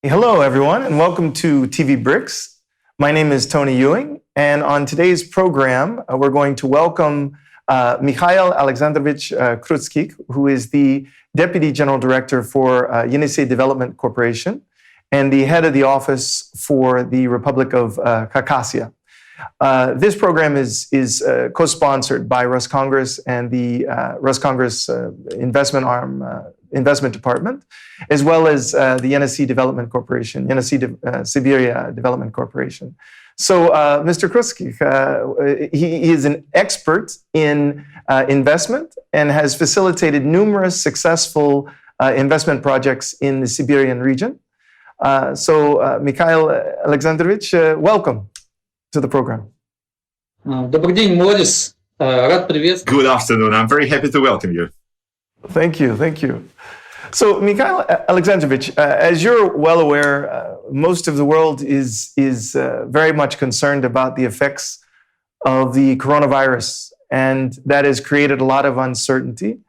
Hello, everyone, and welcome to TV Bricks. My name is Tony Ewing, and on today's program, we're going to welcome Mikhail Alexandrovich Krutskik, who is the Deputy General Director for Yenisei Development Corporation and the head of the office for the Republic of Khakasia. This program is co-sponsored by Rus Congress and the Rus Congress investment arm, investment department, as well as the Yenisei Development Corporation, Siberia Development Corporation. So, Mr. Krutskik, he is an expert in investment and has facilitated numerous successful investment projects in the Siberian region. Mikhail Alexandrovich, welcome to the program. Добрый день, Морис. Рад приветствовать. Good afternoon. I'm very happy to welcome you. Thank you. Thank you. So, Mikhail Alexandrovich, as you're well aware, most of the world is very much concerned about the effects of the coronavirus, and that has created a lot of uncertainty.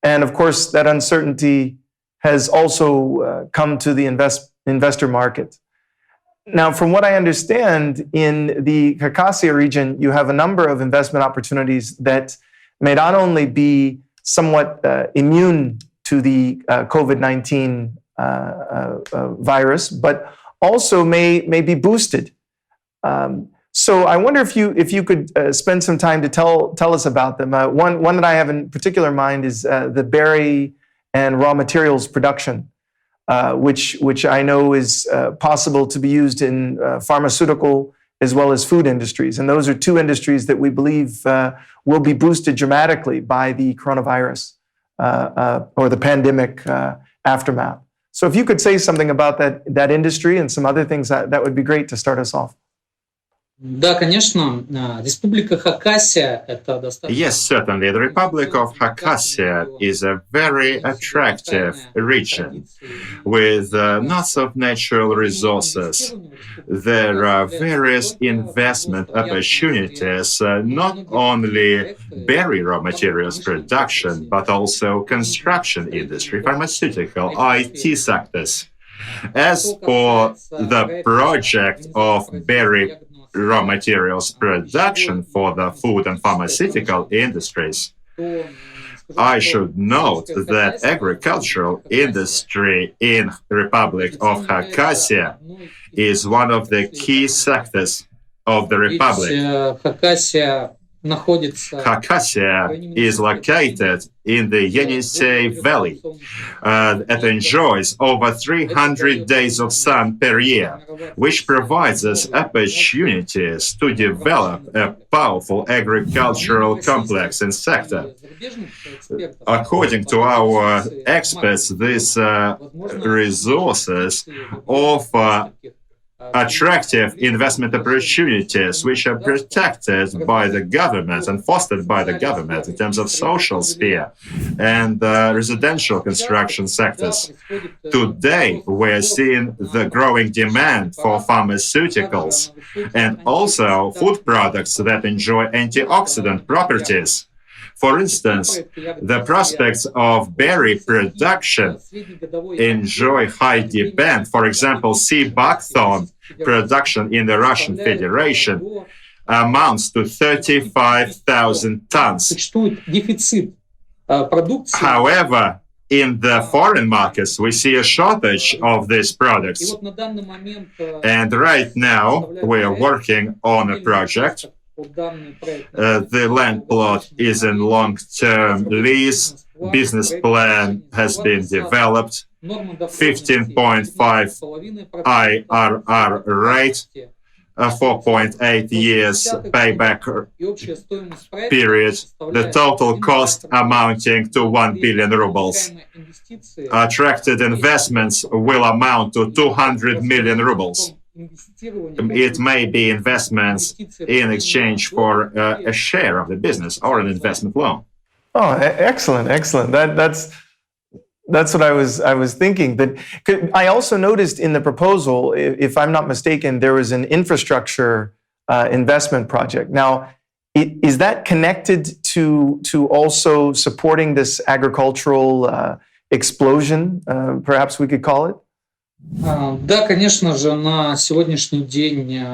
And of course, that uncertainty has also come to the investor market. Now, from what I understand, in the Khakasia region, you have a number of investment opportunities that may not only be somewhat immune to the COVID-19 virus, but also may be boosted. So I wonder if you could spend some time to tell us about them. One that I have in particular mind is the berry and raw materials production, which I know is possible to be used in pharmaceutical as well as food industries. And those are two industries that we believe will be boosted dramatically by the coronavirus or the pandemic aftermath. So if you could say something about that industry and some other things, that would be great to start us off. Да, конечно. Республика Хакасия – это достаточно... Yes, certainly. The Republic of Khakasia is a very attractive region with lots of natural resources. There are various investment opportunities, not only berry raw materials production, but also construction industry, pharmaceutical, IT sectors. As for the project of berry raw materials production for the food and pharmaceutical industries, I should note that agricultural industry in the Republic of Khakasia is one of the key sectors of the Republic. Khakasia is located in the Yenisei Valley. It enjoys over 300 days of sun per year, which provides us opportunities to develop a powerful agricultural complex and sector. According to our experts, these resources offer attractive investment opportunities which are protected by the government and fostered by the government in terms of social sphere and residential construction sectors. Today, we're seeing the growing demand for pharmaceuticals and also food products that enjoy antioxidant properties. For instance, the prospects of berry production enjoy high demand. For example, sea buckthorn production in the Russian Federation amounts to 35,000 tons. However, in the foreign markets, we see a shortage of these products. And right now, we are working on a project. The land plot is in long-term lease. Business plan has been developed. 15.5 IRR rate, 4.8 years payback period. The total cost amounting to 1 billion rubles. Attracted investments will amount to 200 million rubles. It may be investments in exchange for a share of the business or an investment loan. Oh, excellent, excellent. That's what I was thinking. But I also noticed in the proposal, if I'm not mistaken, there was an infrastructure investment project. Now, is that connected to also supporting this agricultural explosion? Perhaps we could call it. Да, конечно же, на сегодняшний день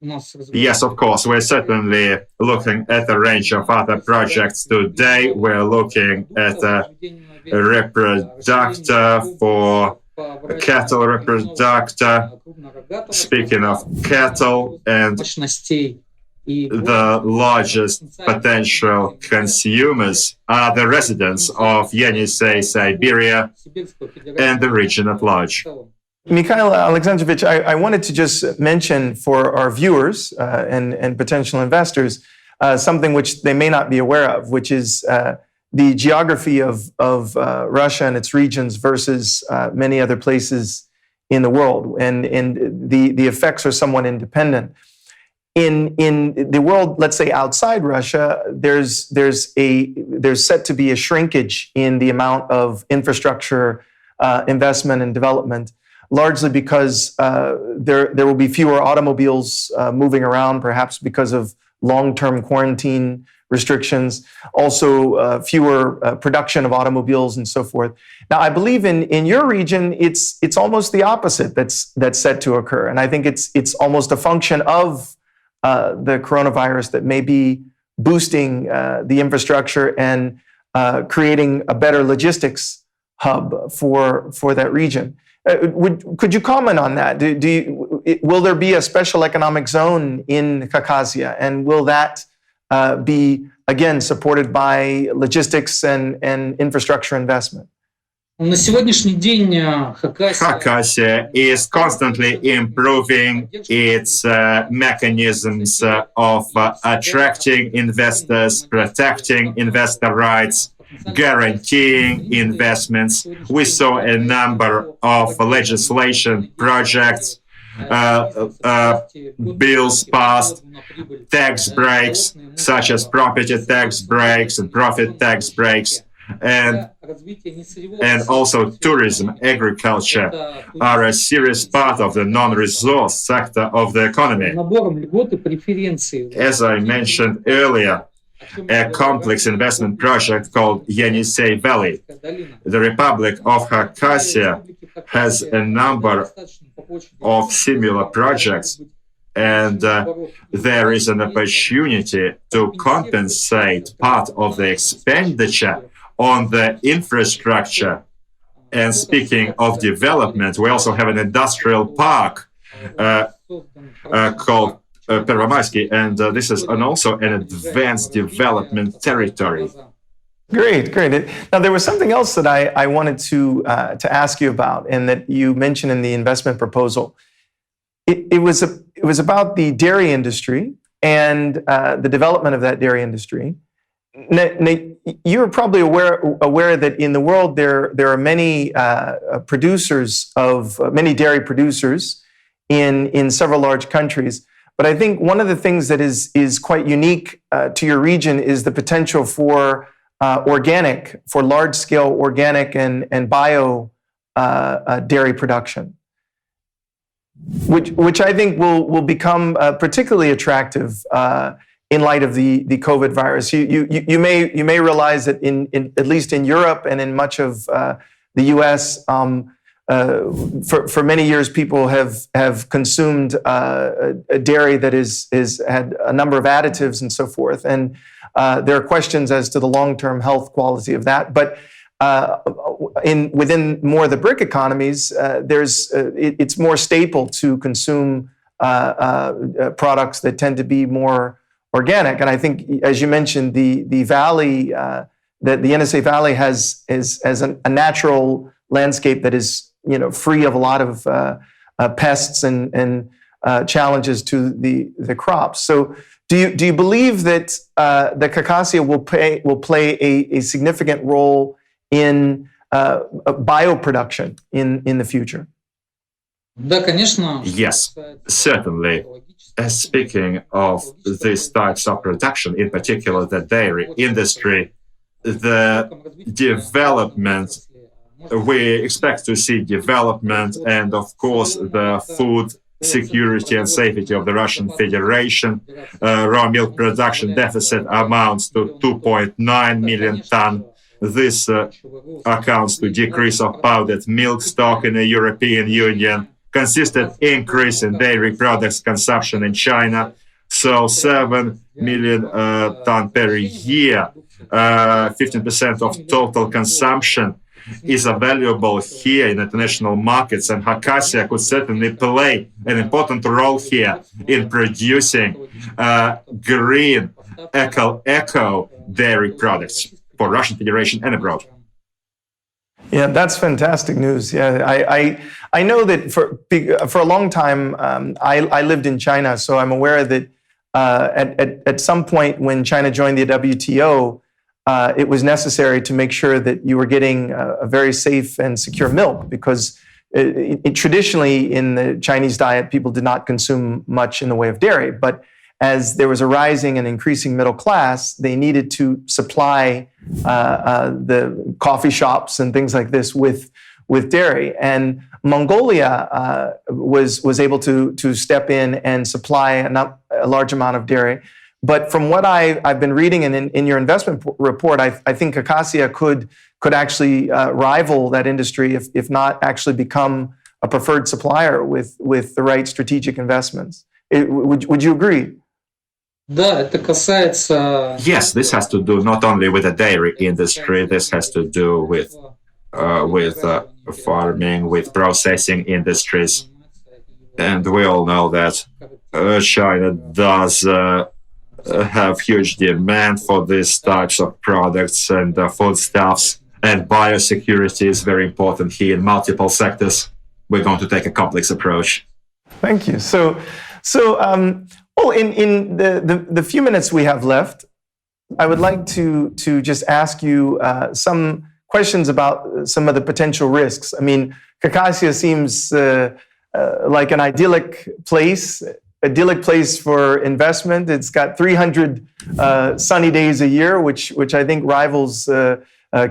у нас Yes, of course, we're certainly looking at a range of other projects today. We're looking at a reproductor for cattle reproductor. Speaking of cattle, and мощностей. И the largest potential consumers are the residents of Yenisei, Siberia, and the region at large. Mikhail Alexandrovich, I wanted to just mention for our viewers and potential investors something which they may not be aware of, which is the geography of Russia and its regions versus many other places in the world, and the effects are somewhat independent. In the world, let's say outside Russia, there's set to be a shrinkage in the amount of infrastructure investment and development, largely because there will be fewer automobiles moving around, perhaps because of long-term quarantine restrictions, also fewer production of automobiles and so forth. Now, I believe in your region, it's almost the opposite that's set to occur, and I think it's almost a function of the coronavirus that may be boosting the infrastructure and creating a better logistics hub for that region. Could you comment on that? Will there be a special economic zone in Khakasia, and will that be again supported by logistics and infrastructure investment? На сегодняшний день Khakasia is constantly improving its mechanisms of attracting investors, protecting investor rights, guaranteeing investments. We saw a number of legislation projects, bills passed, tax breaks, such as property tax breaks and profit tax breaks, and also tourism, agriculture are a serious part of the non-resource sector of the economy. As I mentioned earlier, a complex investment project called Yenisei Valley. The Republic of Khakasia has a number of similar projects, and there is an opportunity to compensate part of the expenditure on the infrastructure. And speaking of development, we also have an industrial park called Pervomaysky, and this is also an advanced development territory. Great. Now, there was something else that I wanted to ask you about, and that you mentioned in the investment proposal. It was about the dairy industry and the development of that dairy industry. You're probably aware that in the world there are many many dairy producers in several large countries. But I think one of the things that is quite unique to your region is the potential for large-scale organic and bio dairy production, which I think will become particularly attractive in light of the COVID virus. You may realize that in at least in Europe and in much of the U.S. For many years, people have consumed a dairy that has had a number of additives and so forth, and there are questions as to the long-term health quality of that. But within more of the BRIC economies, it's more staple to consume products that tend to be more organic. And I think, as you mentioned, the valley, the Yenisei Valley has a natural landscape that is free of a lot of pests and challenges to the crops. So, do you believe that the Khakasia will play a significant role in bioproduction in the future? Yes, certainly. Speaking of these types of production, in particular the dairy industry, the development, we expect to see development, and of course the food security and safety of the Russian Federation. Raw milk production deficit amounts to 2.9 million tons. This accounts to decrease of powdered milk stock in the European Union, consistent increase in dairy products consumption in China, so 7 million ton per year, 15% of total consumption is available here in international markets, and Khakasia could certainly play an important role here in producing green eco dairy products for Russian Federation and abroad. Yeah, that's fantastic news. Yeah, I know that for a long time I lived in China, so I'm aware that at some point when China joined the WTO, it was necessary to make sure that you were getting a very safe and secure milk, because traditionally in the Chinese diet, people did not consume much in the way of dairy. But as there was a rising and increasing middle class, they needed to supply the coffee shops and things like this with dairy. And Mongolia was able to step in and supply a large amount of dairy. But from what I've been reading in your investment report, I think Khakasia could actually rival that industry, if not actually become a preferred supplier with the right strategic investments. Would you agree? Yes, this has to do not only with the dairy industry. This has to do with farming, with processing industries, and we all know that China does have huge demand for these types of products and foodstuffs, and biosecurity is very important here in multiple sectors. We're going to take a complex approach. Thank you. Well, in the few minutes we have left, I would like to just ask you some questions about some of the potential risks. I mean, Khakasia seems like an idyllic place for investment. It's got 300 sunny days a year, which I think rivals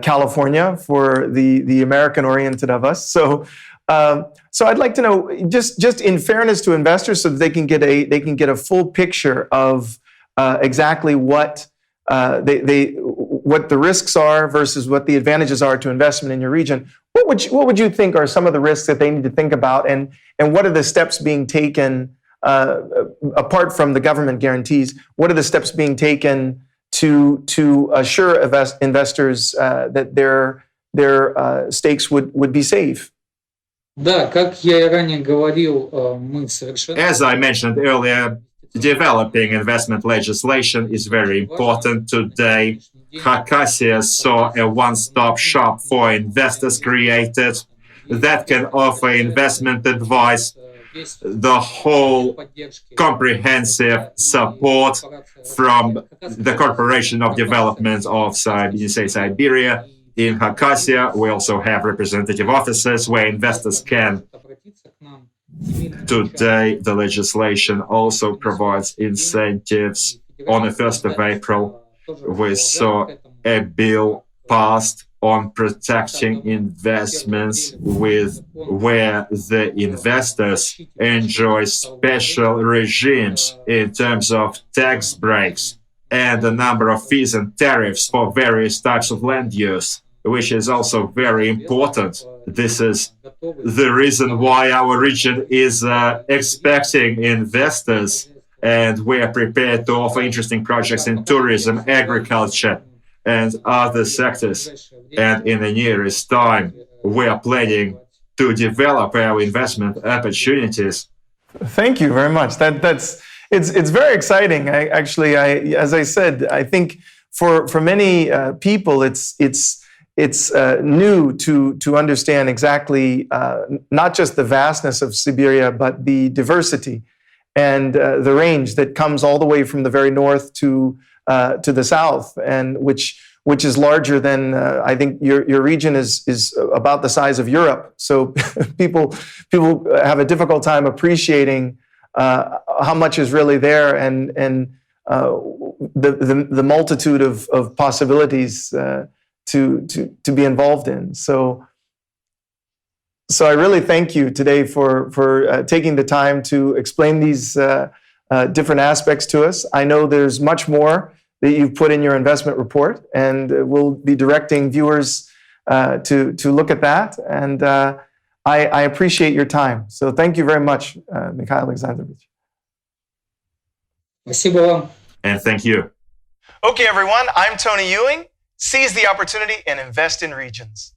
California for the American-oriented of us. So I'd like to know, just in fairness to investors, so that they can get a full picture of exactly what the risks are versus what the advantages are to investment in your region. What would you think are some of the risks that they need to think about, and what are the steps being taken apart from the government guarantees? What are the steps being taken to assure investors that their stakes would be safe? As I mentioned earlier, developing investment legislation is very important today. Khakasia saw a one-stop shop for investors created that can offer investment advice, the whole comprehensive support from the Corporation of Development of Yenisei, Siberia. In Khakasia, we also have representative offices where investors can. Today, the legislation also provides incentives. On the 1st of April, we saw a bill passed on protecting investments where the investors enjoy special regimes in terms of tax breaks and a number of fees and tariffs for various types of land use, which is also very important. This is the reason why our region is expecting investors, and we are prepared to offer interesting projects in tourism, agriculture, and other sectors. And in the nearest time, we are planning to develop our investment opportunities. Thank you very much. It's very exciting. As I said, I think for many people, it's new to understand exactly not just the vastness of Siberia, but the diversity and the range that comes all the way from the very north to the south, and which is larger than I think your region is about the size of Europe. So people have a difficult time appreciating how much is really there, and the multitude of possibilities to be involved in. So I really thank you today for taking the time to explain these different aspects to us. I know there's much more that you've put in your investment report, and we'll be directing viewers to look at that. And I appreciate your time. So thank you very much, Mikhail Alexandrovich. Спасибо вам. And thank you. Okay, everyone, I'm Tony Ewing. Seize the opportunity and invest in regions.